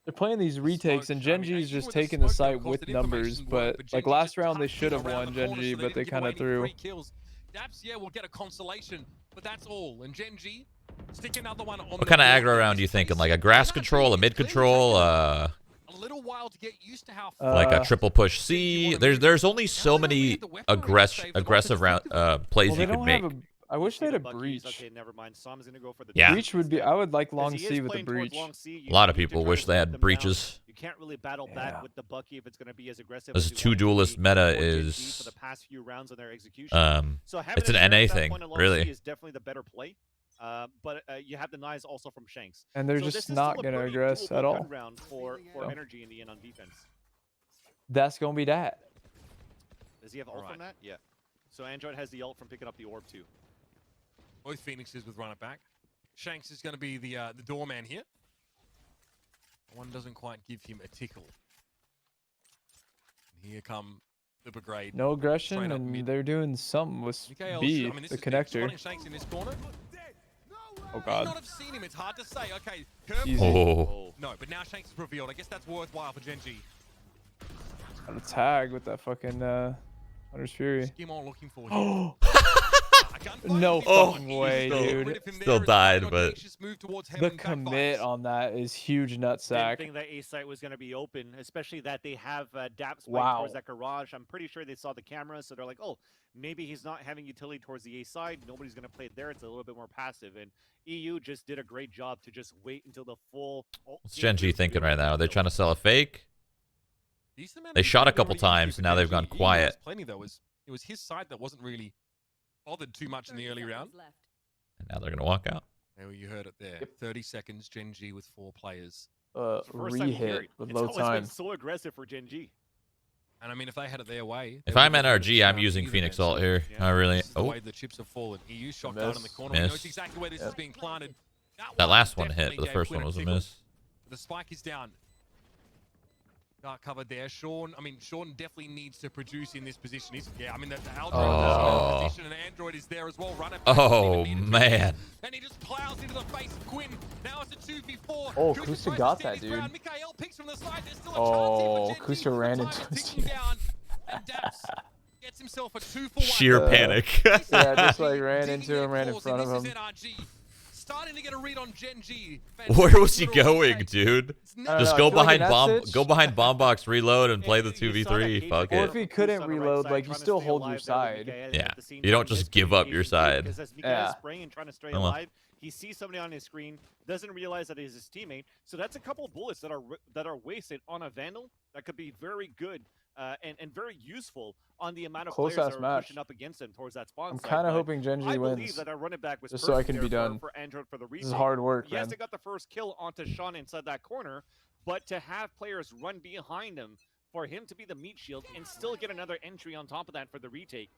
C: They're playing these retakes, and
A: Smoke, I mean,
C: Genji's
A: even
C: just
A: with the
C: taking the
A: smoke,
C: site
A: of course,
C: with
A: that
C: numbers.
A: information
C: But
A: worked,
C: like
A: Genji
C: last
A: just
C: round, they
A: tucked
C: should
A: it
C: have
A: around
C: won
A: the corner,
C: Genji,
A: so they
C: but they
A: didn't give
C: kind
A: away
C: of
A: any
C: threw.
A: free kills. Daps, yeah, will get a consolation, but that's all. And Genji, stick another one on.
D: What kind of aggro round are you thinking? Like a grass control, a mid control,
A: A little while to get used to how.
D: like a triple push C? There's only so many aggressive round plays
C: Well,
D: you
C: they
D: could
C: don't
D: make.
C: have a. I wish they had a
B: Buckies.
C: breach.
B: Okay, never mind. Som's going to go for the
D: Yeah.
C: Breach would be. I would like long
B: As he
C: C
B: is
C: with a
B: playing towards
C: breach.
B: long C,
D: A lot of
B: you need to
D: people
B: try
D: wish
B: to
D: they
B: slow
D: had
B: them down.
D: breaches.
B: You can't really battle
C: Yeah.
B: that with the Bucky if it's going to be as aggressive.
D: This
B: as you
D: two
B: want it to
D: duelist
B: be
D: meta
B: for Genji
D: is,
B: for the past few rounds on their execution. So having
D: it's an
B: a sheriff
D: NA
B: at that
D: thing,
B: point along
D: really.
B: C is definitely the better play. But you have the knives also from Shanks.
C: And they're
B: So this
C: just
B: is
C: not
B: still a
C: going to
B: pretty
C: aggress
B: doable
C: at
B: gun
C: all.
B: round for
C: So.
B: energy in the end on defense.
C: That's going to be that.
B: Does he have ult
A: Alright.
B: from that? Yeah. So Android has the ult from picking up the orb too.
A: Both Phoenixes with run it back. Shanks is going to be the doorman here. One doesn't quite give him a tickle. And here come the brigade.
C: No aggression,
A: Straight up
C: and
A: mid.
C: they're doing something with
A: Mikael,
C: B,
A: I mean, this
C: the
A: is
C: connector.
A: spotting Shanks in this corner.
C: Oh
A: May
C: god.
A: not have seen him. It's hard to say. Okay, curve.
C: Easy.
D: Oh,
A: No, but now Shanks is revealed. I guess that's worthwhile for Genji.
C: Got a tag with that fucking Hunter's Fury.
A: Skim on looking for him.
C: Oh, No fucking way, dude.
D: Still died, but
C: The commit on that is huge
B: Didn't
C: nutsack.
B: think that A site was going to be open, especially that they have daps
C: Wow.
B: towards that garage. I'm pretty sure they saw the camera, so they're like, oh, maybe he's not having utility towards the A side. Nobody's going to play it there. It's a little bit more passive. And EU just did a great job to just wait until the full.
D: what's Gen G thinking right now? Are they trying to sell a fake? They shot a couple times, and now they've gone quiet.
A: Plenty though. It was his side that wasn't really bothered too much in the early round.
D: And now they're gonna walk out.
A: There you heard it there. 30 seconds, Gen G with 4 players.
C: Re-hit with low
B: It's
C: time.
B: always been so aggressive for Gen G.
A: And I mean, if they had it their way.
D: If I'm NRG, I'm using Phoenix Ult here. I really.
A: The way the chips have fallen. EU shotgun in the corner. He knows exactly where this is being planted.
D: That last one hit, but the first one was a miss.
A: The spike is down. Dark covered there. Sean definitely needs to produce in this position. I mean, the Aldro is in position, and Android is there as well.
D: Oh, man.
A: And he just plows into the face of Quinn. Now it's a 2v4.
C: Oh, Kusta got that, dude.
A: Mikael picks from the side. There's still a
C: Oh,
A: chance here for Gen G.
C: Kusta ran into his team.
A: And daps gets himself a 2-for-1.
D: Sheer panic.
C: Yeah, just like ran into him, ran in front of him.
A: Starting to get a read on Gen G.
D: Where was he going, dude? Just go
C: I feel like
D: behind
C: in that
D: bomb,
C: sitch-
D: go behind bomb box, reload, and play the
B: You saw that
D: 2v3.
B: Cage
D: Fuck
B: was
C: Or
D: it.
C: if he couldn't
B: on the right
C: reload,
B: side,
C: like, you
B: trying to
C: still
B: stay
C: hold your
B: alive there with
C: side.
B: Mikael, and
D: Yeah.
B: at the same
D: You don't
B: time,
D: just
B: getting
D: give up your
B: engaged
D: side.
B: because as Mikael
C: Yeah.
B: is spraying and trying to stay
D: Come on.
B: alive, he sees somebody on his screen, doesn't realize that he's his teammate. So that's a couple of bullets that are wasted on a Vandal that could be very good and very useful on the amount of players
C: Close-ass
B: that are
C: match.
B: pushing up against him towards that spawn
C: I'm
B: side.
C: kind of
B: But
C: hoping Gen G
B: I believe
C: wins.
B: that our running back was
C: Just so I
B: perfect
C: can be
B: there
C: done.
B: for Android for the
C: This is
B: retake.
C: hard work,
B: Yes,
C: man.
B: they got the first kill onto Sean inside that corner, but to have players run behind him, for him to be the meat shield and still get another entry on top of that for the retake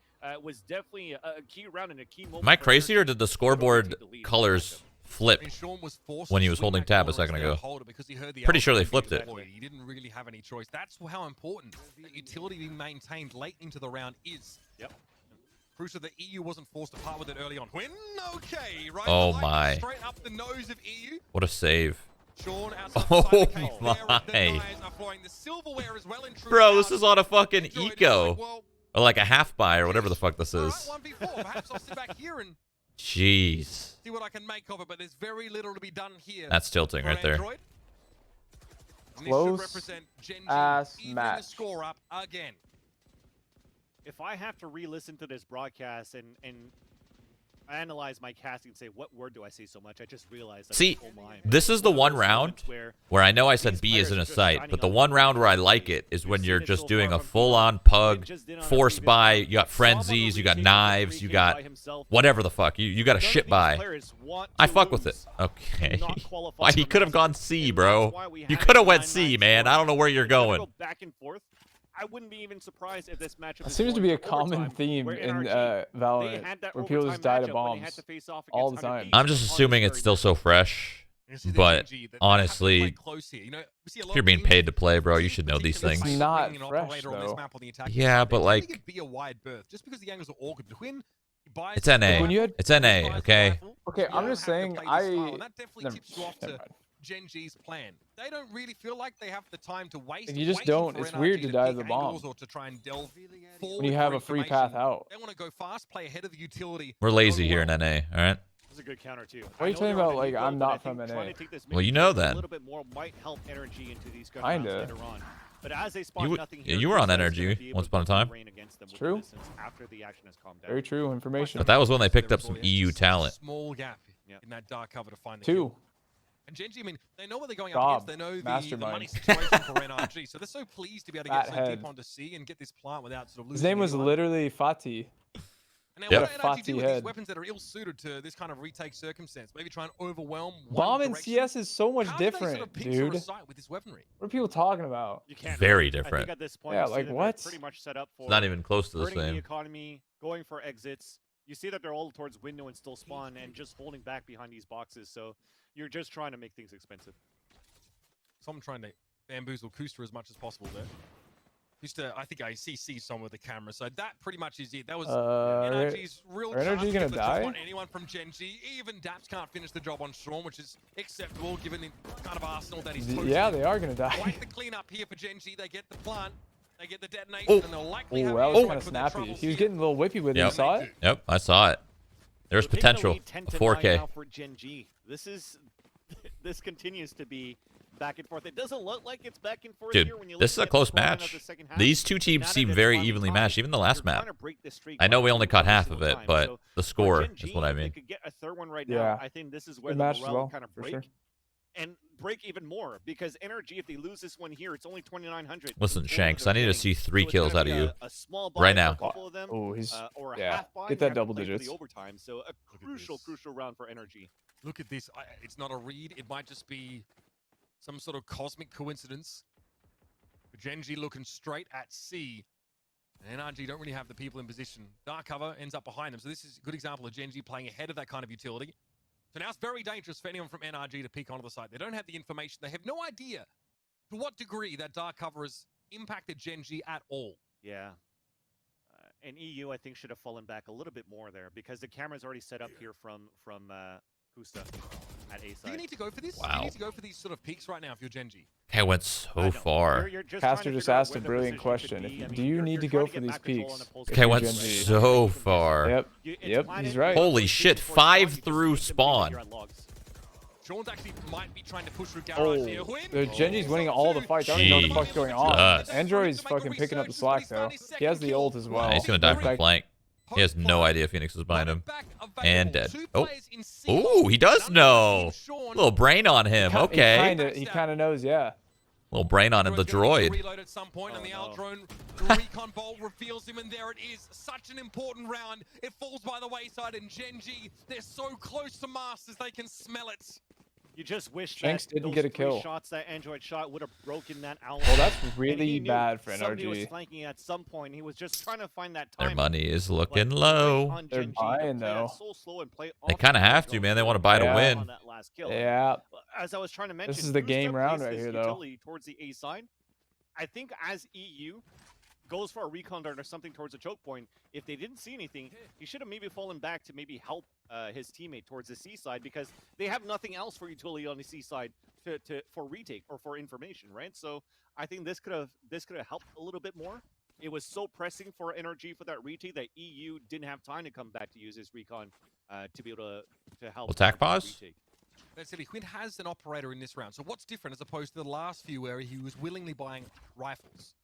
B: was definitely a key round and a key moment.
D: Am I
B: for
D: crazy, or
B: Energy
D: did the
B: to
D: scoreboard
B: take the lead.
D: colors flip?
A: Sean was forced
D: when he
A: to
D: was
A: swing
D: holding
A: that
D: tab a
A: corner
D: second
A: instead of
D: ago.
A: hold it because he heard the
D: Pretty sure they
A: algorithm
D: flipped
A: being
D: it.
A: deployed. He didn't really have any choice. That's how important that utility being maintained late into the round is.
B: Yep.
A: Crucial that EU wasn't forced to part with it early on. Win? Okay, right?
D: Oh,
A: Like
D: my.
A: Straight up the nose of EU.
D: What a save.
A: Sean outside
D: Oh,
A: the cage there,
D: my.
A: the knives are flowing. The silverware is well and truly
D: Bro, this
A: out.
D: is on a fucking
A: Android is
D: eco.
A: like, well,
D: Or like a half buy or whatever the fuck this
A: all
D: is.
A: right, 1v4. Perhaps I'll sit back here and
D: Jeez.
A: see what I can make of it, but there's very little to be done here.
D: That's tilting
A: for
D: right there.
A: Android. And this should
C: Close
A: represent Gen G
C: ass
A: even
C: match.
A: the score up again.
B: If I have to re-listen to this broadcast and analyze my casting and say, what word do I say so much? I just realized that
D: See,
B: oh my,
D: this is the one
B: those
D: round
B: moments where
D: where I know I said
B: these
D: B
B: players
D: isn't
B: are
D: a
B: just
D: sight,
B: shining
D: but the
B: on
D: one
B: the
D: round where I
B: field.
D: like it is
B: We've
D: when
B: seen
D: you're
B: it
D: just
B: so
D: doing
B: far
D: a
B: from
D: full-on
B: They
D: pug,
B: just did on the
D: force
B: previous
D: buy,
B: round.
D: you got
B: Zob on the
D: frenzies, you got
B: retake,
D: knives, you
B: retake
D: got
B: by himself.
D: whatever the fuck. You got a
B: None of
D: shit
B: these
D: buy.
B: players want
D: I
B: to
D: fuck with it.
B: lose
D: Okay.
B: and not qualify
D: Why, he
B: for
D: could have gone
B: Masters.
D: C,
B: And
D: bro.
B: that's why we
D: You
B: have
D: could have
B: a
D: went
B: 9-9
D: C, man.
B: score.
D: I don't know where you're
B: It's gonna
D: going.
B: go back and forth. I wouldn't be even surprised if this matchup
C: That
B: is
C: seems to
B: going
C: be a
B: to
C: common
B: overtime,
C: theme
B: where
C: in
B: NRG, they
C: Valorant,
B: had that
C: where people just die
B: overtime
C: to
B: matchup when they had
C: bombs
B: to face off
C: all
B: against
C: the time.
B: 100
D: I'm just
B: on this
D: assuming it's
B: very
D: still
B: match.
D: so fresh.
A: You see the
D: But
A: Gen G, they have to
D: honestly,
A: play close here. You know, we see a lot
D: you're
A: of
D: being
A: teams-
D: paid to play, bro. You
A: teams
D: should know these
A: particularly
D: things.
C: It's not
A: bringing an
C: fresh,
A: operator on this
C: though.
A: map on the attacking
D: Yeah,
A: side.
D: but
A: They
D: like-
A: tend to be a wide berth just because the angles are awkward. Quinn, he buys
D: It's NA.
A: the
C: When you had-
D: It's NA,
A: buys the
D: okay?
A: rifle.
C: Okay,
A: You
C: I'm
A: don't
C: just
A: have to
C: saying,
A: play this style, and that definitely
C: never-
A: tips you off
C: never
A: to
C: mind.
A: Gen G's plan. They don't really feel like they have the time to waste.
C: Like, you just
A: waiting
C: don't.
A: for
C: It's
A: NRG
C: weird to die to
A: pick
C: the bomb.
A: angles or to try and delve forward
C: When you have
A: for
C: a free path
A: information.
C: out.
A: They want to go fast, play ahead of the utility.
D: We're lazy here in NA, all right?
B: This is a good counter too.
C: What are you talking about, like, I'm not from NA?
D: Well, you know
B: A
D: that.
B: little bit more might help energy into these gun
C: Kinda.
B: rounds later on. But as they spawn
D: You
B: nothing
D: yeah,
B: here,
D: you were on
B: Kusa is
D: energy
B: gonna be able
D: once
B: to
D: upon a
B: put the
D: time.
B: rain against them with
C: True.
B: the distance after the action has calmed down.
C: Very true information.
D: But that was when they picked up some EU talent.
A: Small gap
B: Yeah.
A: in that dark cover to find the
C: 2.
A: kill. And Gen G, I mean, they know what they're going up
C: Job.
A: against. They know the
C: Mastermind.
A: money situation for NRG. So they're so pleased to be able to get
C: Fat
A: so
C: head.
A: deep onto C and get this plant without sort of
C: His
A: losing
C: name was
A: anyone.
C: literally Fatih.
A: And now
D: Yep.
A: what do NRG do with
C: Fatty
A: these
C: head.
A: weapons that are ill-suited to this kind of retake circumstance? Maybe try and overwhelm one
C: Bomb and
A: direction?
C: CS is so much
A: How do they sort
C: different,
A: of pick sort of
C: dude.
A: sight with this weaponry?
C: What are people talking about?
B: You can't
D: Very
B: really. I
D: different.
B: think at this point,
C: Yeah,
B: you see
C: like,
B: that they're
C: what?
B: pretty much set up for
D: It's not even close to the
B: burning the
D: same.
B: economy, going for exits. You see that they're all towards window and still spawn and just holding back behind these boxes. So you're just trying to make things expensive.
A: So I'm trying to bamboozle Kusta as much as possible there. Kusta, I think I CC someone with the camera, so that pretty much is it. That was NRG's real
C: are
A: chance
C: NRG
A: to
C: gonna
A: get the job
C: die?
A: on anyone from Gen G. Even daps can't finish the job on Sean, which is acceptable given the kind of arsenal that he's posted.
C: Yeah, they are gonna die.
A: Quite the cleanup here for Gen G. They get the plant, they get the detonation,
D: Oh.
A: and they'll likely
C: Oh,
A: have
C: that
A: an
C: was
A: issue
C: kind of
A: with their
C: snappy.
A: troubles
C: He was
A: here.
C: getting a little whippy with it.
D: Yep.
C: You saw it?
D: Yep, I saw it. There's
B: So they're gonna
D: potential.
B: lead 10 to 9
D: 4K.
B: now for Gen G. This continues to be back and forth. It doesn't look like it's back and forth
D: Dude,
B: here when you
D: this is
B: look
D: a
B: at
D: close
B: the scoreline of
D: match.
B: the second half.
D: These two
B: Now
D: teams
B: that
D: seem
B: it's
D: very
B: finally
D: evenly
B: tied,
D: matched. Even the last
B: they're
D: map.
B: trying to break this streak
D: I know we
B: every
D: only caught half
B: single
D: of it,
B: time.
D: but
B: So
D: the
B: for
D: score
B: Gen
D: is
B: G,
D: what I
B: if they
D: mean.
B: could get a third one right
C: Yeah.
B: now, I think this is where
C: Good
B: the
C: match as
B: morale
C: well,
B: kind of
C: for
B: break.
C: sure.
B: And break even more because energy, if they lose this one here, it's only 2,900.
D: Listen,
B: in total
D: Shanks,
B: they're
D: I need to
B: getting.
D: see 3
B: So it's
D: kills
B: gonna
D: out
B: be
D: of you.
B: a small buy
D: right
B: for
D: now.
B: a couple of them,
C: Oh, he's
B: or a
C: yeah.
B: half buy.
C: Get
B: You
C: that
B: have to
C: double
B: play for
C: digits.
B: the overtime. So a
A: at
B: crucial
A: this.
B: round for energy.
A: Look at this. It's not a read. It might just be some sort of cosmic coincidence. Genji looking straight at C. And NRG don't really have the people in position. Dark cover ends up behind them. So this is a good example of Genji playing ahead of that kind of utility. So now it's very dangerous for anyone from NRG to peek onto the site. They don't have the information. They have no idea to what degree that dark cover has impacted Genji at all.
B: Yeah. And EU, I think, should have fallen back a little bit more there because the camera's already set up here from Kusta at A
A: Do you
B: side.
A: need to go for this? Do
D: Wow.
A: you need to go for these sort of peaks right now if you're Genji?
D: I went so far.
C: Caster just asked a brilliant question. Do you need to go for these peaks?
D: Okay, I went so far.
C: Yep. Yep, he's right.
D: Holy shit, 5 through spawn.
A: Sean's actually might be trying to push through
C: Oh,
A: garage here.
C: the Genji's winning all the fights. I don't even know what the fuck's going on.
D: Jesus.
C: Android's fucking picking up the slack though. He has the ult as well.
D: He's gonna die from flank. He has no idea Phoenix is behind him. And dead. Oh. Ooh, he does know. Little brain on him. Okay.
C: He kind of knows, yeah.
D: Little brain on him, the droid.
A: Reload at some point, and the
B: no.
A: Aldrone, the recon bolt reveals him, and there it is. Such an important round. It falls by the wayside, and Genji, they're so close to Masters, they can smell it.
B: You just wish
C: Shanks
B: that
C: didn't
B: those
C: get a
B: 3
C: kill.
B: shots that Android shot would have broken that out.
C: Well, that's
B: And
C: really
B: he knew
C: bad for
B: somebody was
C: NRG.
B: flanking at some point. He was just trying to find that time.
D: Their money is looking low.
C: They're buying, though.
D: They kind of have to, man. They want to buy to
C: Yeah.
D: win.
B: On that last kill.
C: Yeah.
B: As I was trying to mention,
C: This is the
B: Kusta
C: game round
B: plays
C: right
B: this
C: here, though.
B: utility towards the A side. I think as EU goes for a recon dart or something towards a choke point, if they didn't see anything, he should have maybe fallen back to maybe help his teammate towards the C side because they have nothing else for utility on the C side for retake or for information, right? So I think this could have helped a little bit more. It was so pressing for NRG for that retake that EU didn't have time to come back to use his recon to be able to help.
D: Attack
B: NRG
D: pause?
B: retake.
A: Basically, Quinn has an operator in this round. So what's different as opposed to the last few where he was willingly buying rifles?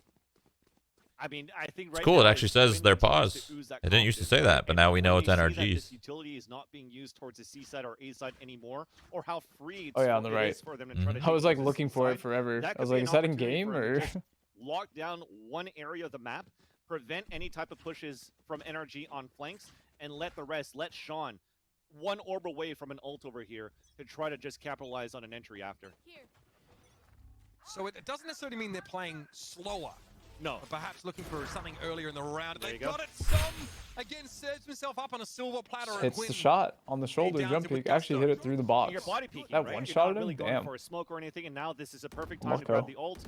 B: I mean, I think
D: It's
B: right
D: cool. It
B: now
D: actually
B: is
D: says
B: Quinn
D: their
B: continues
D: pause.
B: to ooze that
D: It didn't used to
B: confidence,
D: say
B: right?
D: that, but
B: And
D: now we know
B: when
D: it's
B: you see that
D: NRGs.
B: this utility is not being used towards the C side or A side anymore, or how free
C: Oh, yeah, on the
B: it
C: right.
B: is for them to try to
C: I was
B: take
C: like
B: this
C: looking for it
B: side.
C: forever.
B: That
C: I
B: could
C: was
B: be
C: like,
B: an
C: is that in
B: opportunity
C: game
B: for him
C: or?
B: to just lock down one area of the map, prevent any type of pushes from NRG on flanks, and let the rest, let Sean one orb away from an ult over here to try to just capitalize on an entry after.
A: So it doesn't necessarily mean they're playing slower.
B: No.
A: But perhaps looking for something earlier in the round.
B: There
A: They
B: you go.
A: got it. Some again serves himself up on a silver platter. and
C: Hits
A: Quinn
C: the shot on the shoulder
A: downs
C: jump
A: it with
C: peek. Actually hit it through the box.
B: You're body peeking,
C: That
B: right?
C: one-shotted
B: You're not really
C: him?
B: going
C: Damn.
B: for a smoke or anything, and now this is a perfect time to
C: Marco.
B: grab the ult.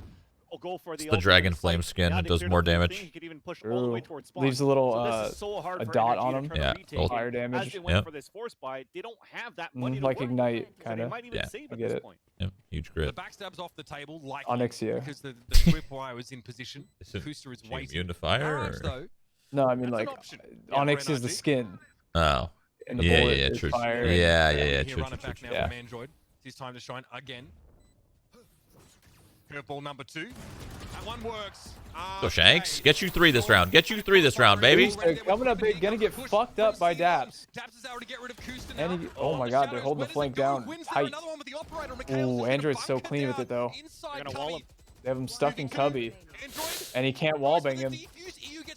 B: Or go for the
D: It's the
B: ult
D: Dragon
B: because, like,
D: Flame skin.
B: now
D: It
B: they
D: does
B: cleared
D: more
B: up the whole
D: damage.
B: thing, He could even push all the way
C: True.
B: towards spawn.
C: Leaves a little
B: So this is so hard
C: a
B: for
C: dot
B: NRG
C: on
B: to
C: him.
B: try to
D: Yeah,
B: retake.
D: ult.
C: Fire
B: As
C: damage.
B: they went
D: Yep.
B: for this force buy, they don't have that money to
C: Like
B: work.
C: ignite,
B: So
C: kind
B: they
C: of.
B: might even
D: Yeah,
B: save
C: I
B: at
C: get
B: this
C: it.
B: point.
D: Yep, huge
A: The
D: crit.
A: backstab's off the table, like
C: Onyxia.
A: because the whip was in position.
D: Is it
A: Kusta is
D: she
A: waiting.
D: immune to fire?
A: Garage,
D: Or?
A: though,
C: No, I mean
A: That's an
C: like
A: option.
C: Onyx
A: for
C: is the
A: NRG.
C: skin.
D: Oh.
C: And the
D: Yeah,
C: bullet
D: yeah,
C: is
D: true.
C: fire.
D: Yeah,
A: Here,
D: true,
A: run it
D: true,
A: back
D: true,
A: now
C: Yeah.
A: from Android. It's his time to shine again. Curveball number 2. That one works.
D: Go Shanks. Get you 3 this round. Get you 3 this round, baby.
C: Coming up big, gonna get fucked up by daps.
A: Daps is able to get rid of Kusta
C: And
A: now.
C: he, oh my god, they're holding the flank down tight. Ooh, Android's so clean with it though.
B: They're gonna wall him.
C: They have him stuck in Cubby, and he can't wallbang him.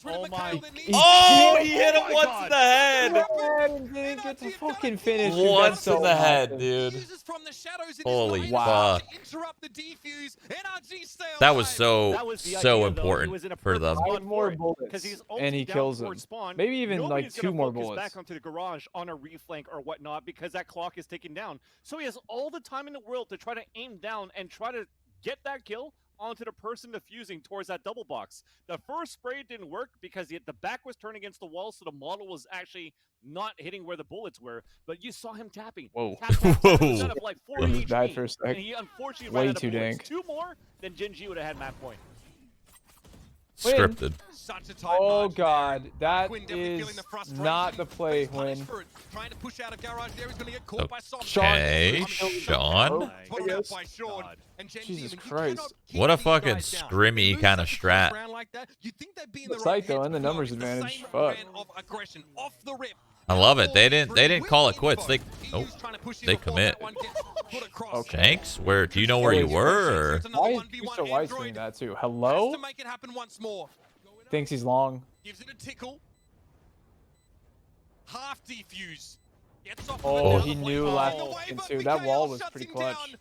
B: Oh my.
D: Oh, he hit him once in the head.
C: Didn't get to fucking finish.
D: Once in the head, dude. Holy
C: Wow.
D: That was so,
B: That was the
D: so
B: idea, though. He
D: important
B: was in a
D: for them.
B: perfect
C: 5 more
B: because
C: bullets,
B: he's
C: and he
B: ulted down
C: kills him.
B: towards spawn.
C: Maybe even like
B: Nobody's
C: 2
B: gonna
C: more
B: focus
C: bullets.
B: back onto the garage on a reflank or whatnot because that clock is ticking down. So he has all the time in the world to try to aim down and try to get that kill onto the person defusing towards that double box. The first spray didn't work because the back was turned against the wall, so the model was actually not hitting where the bullets were. But you saw him tapping.
C: Whoa.
B: Tap, tap, tap,
D: Whoa.
B: instead of like 4
C: He died
B: HP,
C: for a sec.
B: and he unfortunately
C: Way
B: ran out of
C: too
B: bullets.
C: dank.
B: 2 more, then Gen G would have had map point.
D: Scripted.
A: such a tight
C: Oh
A: margin
C: god,
A: there.
C: that
A: Quinn definitely feeling
C: is
A: the frustration.
C: not the play,
A: He's punished
C: Quinn.
A: for it. Trying to push out of garage there. He's going to get caught by Som.
D: Okay,
C: Sean.
D: Sean.
A: Thrown out by Sean. And Gen Z,
C: Jesus
A: you
C: Christ.
A: cannot keep
D: What a
A: these
D: fucking
A: guys down.
D: scrimmy
A: You lose
D: kind of
A: such a close
D: strat.
A: round like that, you'd think they'd be in
C: Looks
A: the right
C: like, though,
A: heads,
C: in the
A: but no,
C: numbers
A: it's the
C: advantage.
A: same
C: Fuck.
A: brand of aggression off the rip.
D: I love it. They didn't call it
A: With
D: quits. They
A: info.
D: oh,
A: EU's trying to push in
D: they
A: before
D: commit.
A: that one gets put across.
D: Shanks, where do you know where you were? Or?
C: Why is Mr. White doing that too? Hello?
A: Has to make it happen once more.
C: Thinks he's long.
A: Gives it a tickle. Half defuse. Gets off
C: Oh,
A: of it.
C: he
A: Now the
C: knew
A: play
C: last
A: falling away,
C: second
A: but
C: too. That
A: Mikhail
C: wall was
A: shuts
C: pretty
A: him
C: clutch.
A: down.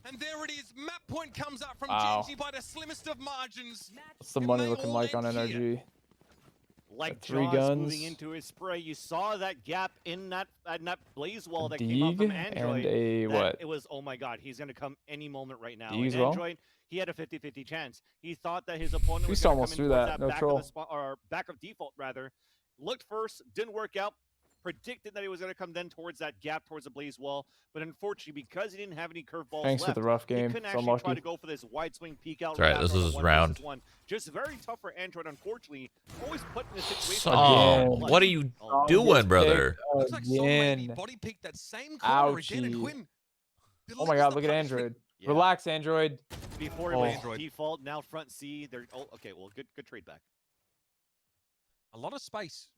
A: And there it is. Map point comes up from
C: Wow.
A: Genji by the slimmest of margins.
C: What's the money looking like on NRG?
B: Like
C: Three
B: Jaws
C: guns.
B: moving into his spray, you saw that gap in that blaze wall that came out
C: Deeg
B: from
C: and
B: Android.
C: a
B: that
C: what?
B: It was, oh my god, he's gonna come any moment right now.
C: Deeg as
B: And
C: well?
B: Android, he had a 50-50 chance. He thought that his opponent was
C: Feast
B: gonna
C: almost
B: come in
C: threw
B: towards
C: that,
B: that
C: no
B: back
C: troll.
B: of the spot, or back of default rather. Looked first, didn't work out. Predicted that he was gonna come then towards that gap towards the blaze wall, but unfortunately because he didn't have any curveballs
C: Thanks
B: left,
C: with the rough
B: he
C: game.
B: couldn't
C: So
B: actually try
C: lucky.
B: to go for this wide swing peek out.
D: That's right, this
B: on a
D: is
B: 1
D: round.
B: versus 1. Just very tough for Android, unfortunately. Always put in a situation.
D: Som,
C: Again.
D: what are you
B: Oh,
D: doing, brother?
A: Looks like Som maybe
C: Again.
A: body peeked that same corner again, and
C: Ouchie.
A: Quinn
C: Oh my
A: delivers
C: god,
A: the
C: look at
A: punishment.
C: Android.
B: Yeah.
C: Relax, Android.
B: Before it
C: Oh.
B: was
A: Android.
B: default, now front C. They're okay. Well, good trade back.
A: A lot of space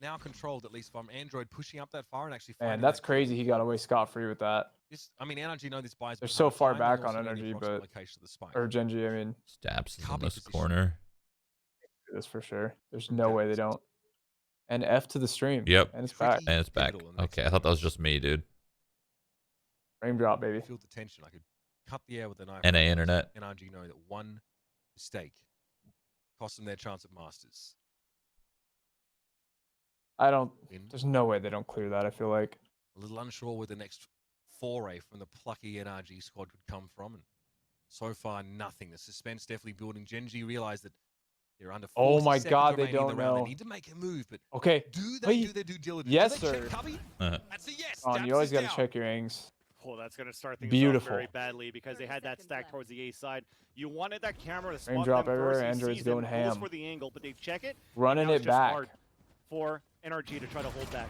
A: now controlled, at least from Android, pushing up that far and actually
C: Man,
A: finding
C: that's
A: that
C: crazy. He got away scot-free with that.
A: This, I mean, NRG know this buys.
C: They're
A: me
C: so
A: time,
C: far
A: they
C: back
A: also
C: on
A: know the
C: NRG,
A: approximate
C: but-
A: location of the spike.
C: Or Genji, I mean,
D: Daps is in
A: Copy
D: this
A: position.
D: corner.
C: this for sure. There's no way they don't. And F to the stream.
D: Yep.
C: And it's back.
A: Pretty
D: And it's back.
A: pivotal in the next
D: Okay, I thought that was just me, dude.
C: Frame drop, baby.
A: Feel the tension. I could cut the air with a knife.
D: NA internet.
A: NRG know that one mistake cost them their chance at Masters.
C: I don't.
A: Win.
C: There's no way they don't clear that, I feel like.
A: A little unsure where the next foray from the plucky NRG squad could come from. And so far, nothing. The suspense definitely building. Genji realized that they're under 40
C: Oh my
A: seconds
C: God, they
A: remaining in the
C: don't
A: round.
C: know.
A: They need to make a move, but
C: Okay.
A: do they
C: Hey.
A: do their due diligence?
C: Yes,
A: do they check
C: sir.
A: cubby?
D: Uh-huh.
A: That's a yes.
C: On,
A: Daps
C: you always
A: is
C: got to
A: down.
C: check your angles.
B: Oh, that's going to start things
C: Beautiful.
B: off very badly because they had that stack towards the A side. You wanted that camera to
C: Frame
B: spot
C: drop
B: them
C: everywhere,
B: first. He
C: Android's
B: sees them,
C: going
B: goes
C: ham.
B: for the angle, but they check it.
C: Running
B: Now
C: it
B: it's just
C: back.
B: hard for NRG to try to hold back.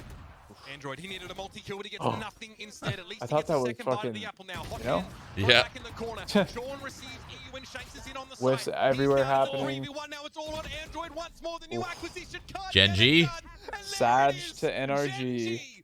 A: Android, he needed a multi-kill, but he gets
C: Oh.
A: nothing instead. At least
C: I
A: he
C: thought
A: gets
C: that
A: a
C: was
A: second bite of
C: fucking,
A: the apple now. Hot
C: you know?
A: hand,
D: Yeah.
A: right back in the corner. Sean receives EU and Shanks is in on the
C: Whiffs
A: side.
C: everywhere
A: He's down to
C: happening.
A: 3v1 now. It's all on Android once more. The new
C: Oof.
A: acquisition can't
D: Genji.
A: get it done. And there
C: Sag
A: it is.
C: to NRG.
A: Genji